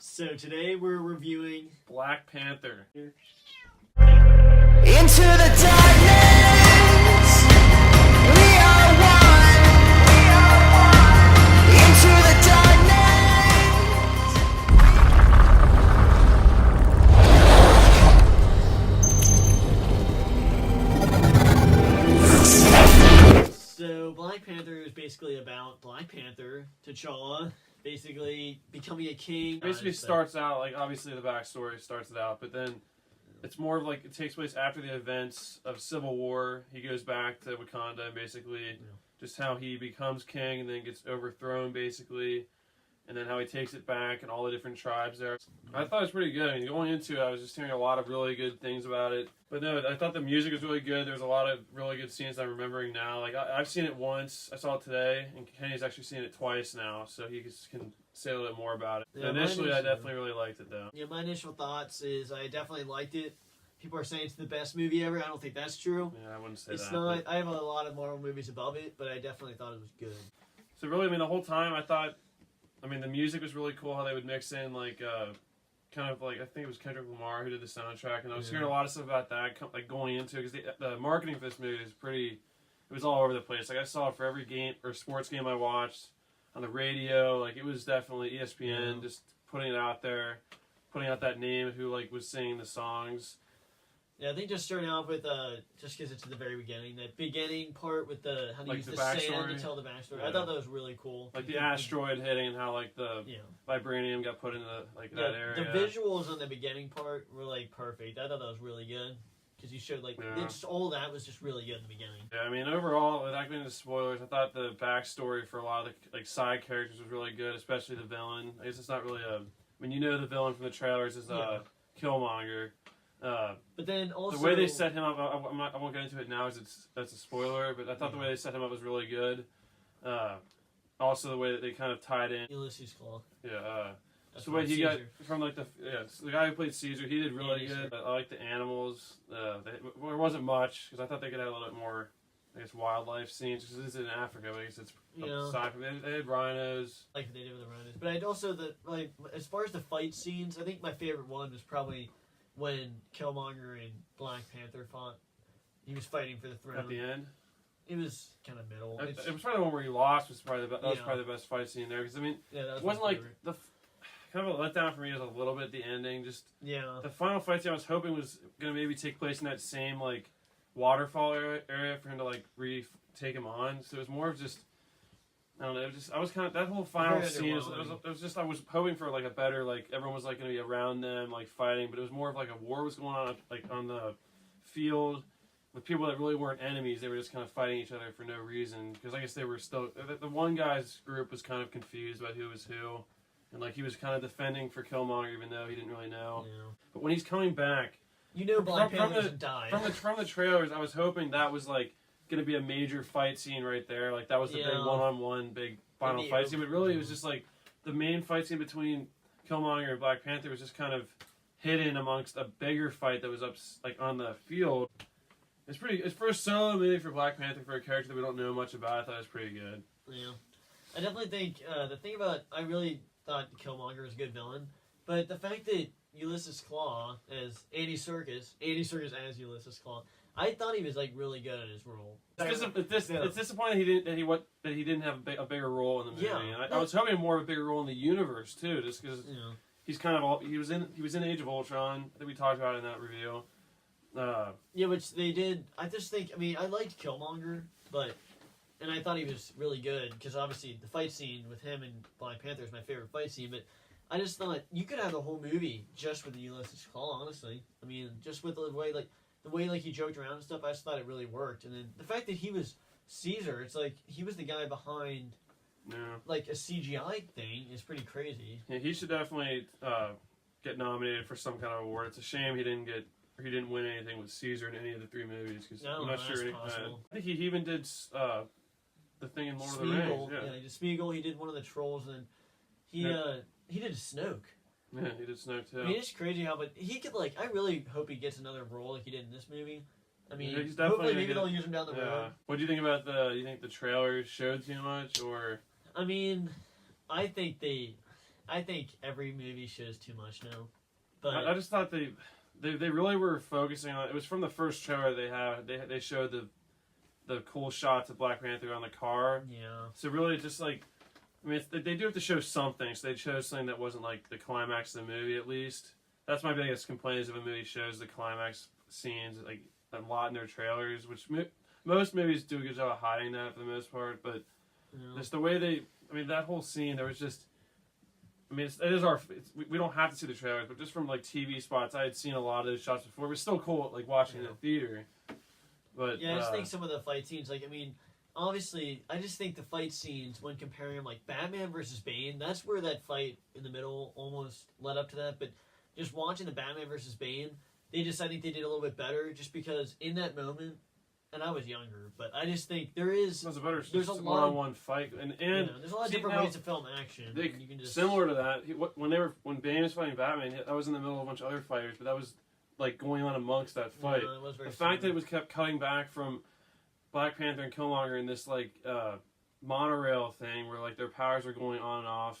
So today we're reviewing Black Panther. Into the darkness, we are one. Into the darkness. So Black Panther is basically about Black Panther, T'Challa, basically becoming a king. Basically starts out, like, obviously the backstory starts it out, but then it's more of like it takes place after the events of Civil War. He goes back to Wakanda and basically just how he becomes king and then gets overthrown basically, and then how he takes it back and all the different tribes there. I thought it was pretty good. I mean, going into it, I was just hearing a lot of really good things about it. But no, I thought the music was really good. There's a lot of really good scenes I'm remembering now. Like, I've seen it once. I saw it today, and Kenny's actually seen it twice now, so he can say a little bit more about it. Yeah, initially, I definitely really liked it, though. Yeah, my initial thoughts is I definitely liked it. People are saying it's the best movie ever. I don't think that's true. Yeah, I wouldn't say it's that. not. I have a lot of Marvel movies above it, but I definitely thought it was good. So really, I mean, the whole time I thought, I mean, the music was really cool. How they would mix in like, kind of like I think it was Kendrick Lamar who did the soundtrack, and I was hearing a lot of stuff about that, like going into it because the marketing for this movie is pretty. It was all over the place. Like I saw it for every game or sports game I watched on the radio. Like it was definitely ESPN just putting it out there, putting out that name who like was singing the songs. Yeah, I think just starting off with just because it's at the very beginning, that beginning part with the how to like use the backstory. sand to tell the backstory. Yeah. I thought that was really cool. Like the asteroid hitting and how like the vibranium got put into that area. The visuals on the beginning part were like perfect. I thought that was really good because you showed like just all that was just really good in the beginning. Yeah, I mean overall, without getting into spoilers, I thought the backstory for a lot of the like side characters was really good, especially the villain. I guess it's not really a. I mean, you know the villain from the trailers is Killmonger. But then also the way they set him up, I won't get into it now because that's a spoiler. But I thought the way they set him up was really good. Also, the way that they kind of tied in Ulysses Claw. Yeah, the way he got from like the guy who played Caesar, he did really good. I like the animals. There wasn't much because I thought they could have a little bit more, I guess, wildlife scenes because this is in Africa. But I guess it's aside from they had rhinos. Like what they did with the rhinos. But I'd also as far as the fight scenes, I think my favorite one was probably when Killmonger and Black Panther fought. He was fighting for the throne. At the end? It was kind of middle. It was probably the one where he lost. Was probably that was probably the best fight scene there. Because, I mean, that it wasn't like the... Kind of a letdown for me was a little bit the ending. Just the final fight scene I was hoping was going to maybe take place in that same, like, waterfall area for him to, like, take him on. So it was more of just... I don't know. I was kind of that whole final scene. It was just I was hoping for like a better like everyone was like going to be around them like fighting, but it was more of like a war was going on like on the field with people that really weren't enemies. They were just kind of fighting each other for no reason because I guess they were still the one guy's group was kind of confused about who was who, and like he was kind of defending for Killmonger even though he didn't really know. Yeah. But when he's coming back, Black Panther doesn't die. From the trailers, I was hoping that was like going to be a major fight scene right there. Like, that was the big one-on-one, big final fight scene. But really, it was just, like, the main fight scene between Killmonger and Black Panther was just kind of hidden amongst a bigger fight that was up, like, on the field. It's for a solo movie for Black Panther, for a character that we don't know much about. I thought it was pretty good. Yeah. I definitely think, the thing about, I really thought Killmonger was a good villain. But the fact that Ulysses Claw as Andy Serkis as Ulysses Claw, I thought he was like really good at his role. It's disappointing that he didn't have a bigger role in the movie. And I was hoping more of a bigger role in the universe too, just because he's kind of he was in Age of Ultron that we talked about in that review. Which they did. I just think I liked Killmonger, and I thought he was really good because obviously the fight scene with him and Black Panther is my favorite fight scene. But I just thought you could have the whole movie just with the Ulysses Claw. Honestly, just with the way like he joked around and stuff, I just thought it really worked. And then the fact that he was Caesar, it's like he was the guy behind like a CGI thing is pretty crazy. Yeah, he should definitely get nominated for some kind of award. It's a shame he didn't win anything with Caesar in any of the three movies because I'm not sure. I think he even did the thing in Lord of the Rings. Yeah, he did Smeagol. He did one of the trolls, and then he did Snoke. Yeah, he did Snoke too. It's crazy how, but he could I really hope he gets another role like he did in this movie. He's hopefully maybe they'll use him down the road. What do you think about you think the trailer showed too much, or? I think I think every movie shows too much now. But I just thought they really were focusing on it. Was from the first trailer they had. They showed the cool shots of Black Panther on the car. Yeah. So really, just like, I mean, they do have to show something. So they chose something that wasn't like the climax of the movie, at least. That's my biggest complaint is if a movie shows the climax scenes like a lot in their trailers, which most movies do a good job of hiding that for the most part. But just the way that whole scene, there was just. I mean, we don't have to see the trailers, but just from like TV spots, I had seen a lot of those shots before. It was still cool, like watching it in the theater. But yeah, I just think some of the fight scenes, like, I mean, obviously, I just think the fight scenes when comparing them, like Batman versus Bane, that's where that fight in the middle almost led up to that. But just watching the Batman versus Bane, I think they did a little bit better, just because in that moment. And I was younger, but I just think there's a one-on-one fight, and there's a lot of different ways to film action. You can just... Similar to that, when Bane was fighting Batman, that was in the middle of a bunch of other fighters, but that was like going on amongst that fight. Yeah, it was very the fact that it was kept cutting back from Black Panther and Killmonger in this like monorail thing where like their powers are going on and off,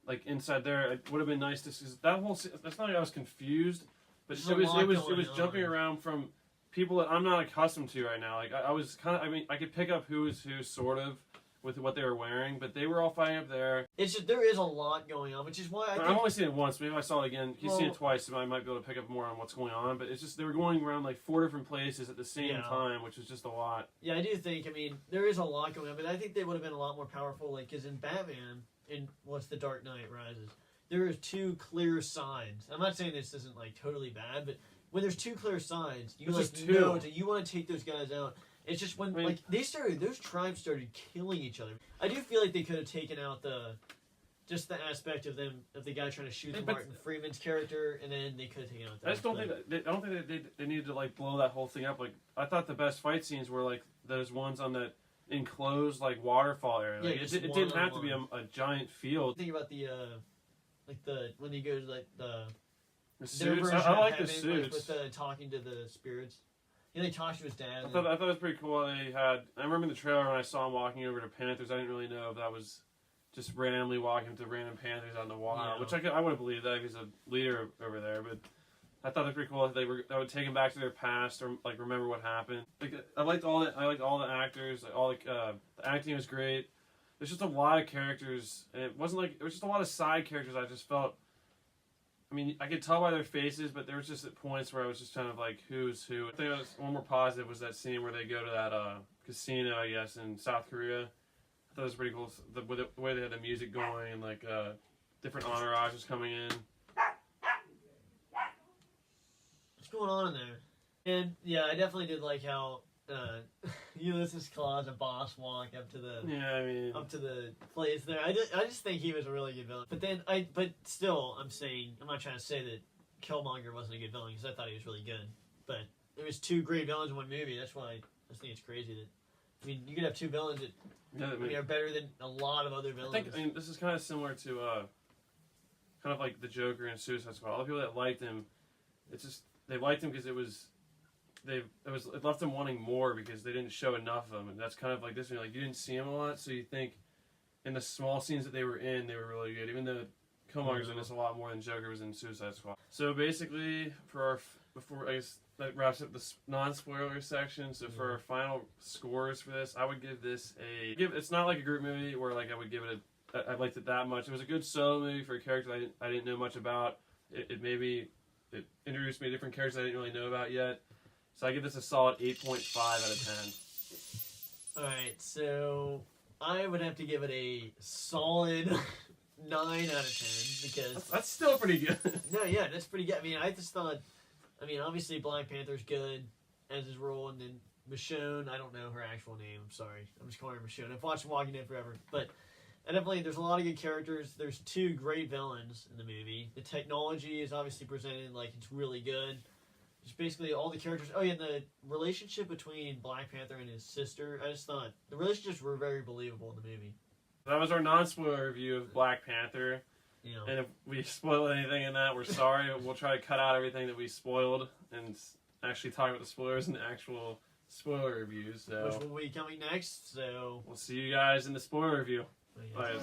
like inside there, it would have been nice to see that whole. That's not like I was confused, but it was jumping around from people that I'm not accustomed to right now. Like I was kind of, I mean, I could pick up who is who sort of with what they were wearing, but they were all fighting up there. It's just, there is a lot going on, which is why I've only seen it once. Maybe if I saw it again. You've seen it twice, so I might be able to pick up more on what's going on. But it's just they were going around like 4 different places at the same time, which is just a lot. Yeah, I do think. I mean, there is a lot going on, but I think they would have been a lot more powerful. Like, because in Batman, in The Dark Knight Rises, there is 2 clear sides. I'm not saying this isn't like totally bad, but when there's 2 clear sides, you want to take those guys out. It's just when those tribes started killing each other. I do feel like they could have taken out the aspect of the guy trying to shoot Martin Freeman's character, and then they could have taken out that. I just don't think they needed to like blow that whole thing up. Like I thought the best fight scenes were like those ones on that enclosed like waterfall area. Like, it didn't have to be a giant field. Think about when they go to like the suits. I like the suits with talking to the spirits. Yeah, they talked to his dad. I thought it was pretty cool. I remember in the trailer when I saw him walking over to Panthers. I didn't really know if that was just randomly walking to random Panthers out in the wild, which I would have believed that if he's a leader over there. But I thought it was pretty cool that would take him back to their past or like remember what happened. Like I liked all the actors. The acting was great. There's just a lot of characters, and it was just a lot of side characters. I just felt. I mean, I could tell by their faces, but there was just at points where I was just kind of like, who's who. I think one more positive was that scene where they go to that casino, I guess, in South Korea. I thought it was pretty cool. The way they had the music going and like different entourages coming in. What's going on in there? And yeah, I definitely did like how Ulysses Claw as a boss walk up to the place there. I just think he was a really good villain. But still, I'm not trying to say that Killmonger wasn't a good villain because I thought he was really good. But there was 2 great villains in one movie. That's why I just think it's crazy that you could have 2 villains that are better than a lot of other villains. I think this is kind of similar to kind of like the Joker and Suicide Squad. All the people that liked him, it's just they liked him because it left them wanting more because they didn't show enough of him, and that's kind of like this. You didn't see him a lot, so you think in the small scenes that they were in, they were really good. Even though Killmonger's in this a lot more than Joker was in Suicide Squad. So basically, before I guess that wraps up the non-spoiler section. So for our final scores for this, I would give this it's not like a group movie where like I would give it I liked it that much. It was a good solo movie for a character I didn't know much about. It introduced me to different characters I didn't really know about yet. So I give this a solid 8.5 out of 10. Alright, so I would have to give it a solid 9 out of 10 because... That's still pretty good. No, yeah, that's pretty good. I just thought... obviously Black Panther's good as his role, and then Michonne, I don't know her actual name, I'm sorry. I'm just calling her Michonne. I've watched Walking Dead forever. But definitely, there's a lot of good characters. There's 2 great villains in the movie. The technology is obviously presented like it's really good. Just basically all the characters. Oh yeah, and the relationship between Black Panther and his sister. I just thought the relationships were very believable in the movie. That was our non-spoiler review of Black Panther. And if we spoiled anything in that, we're sorry. We'll try to cut out everything that we spoiled and actually talk about the spoilers in the actual spoiler reviews. So. Which will be coming next. So we'll see you guys in the spoiler review. Bye.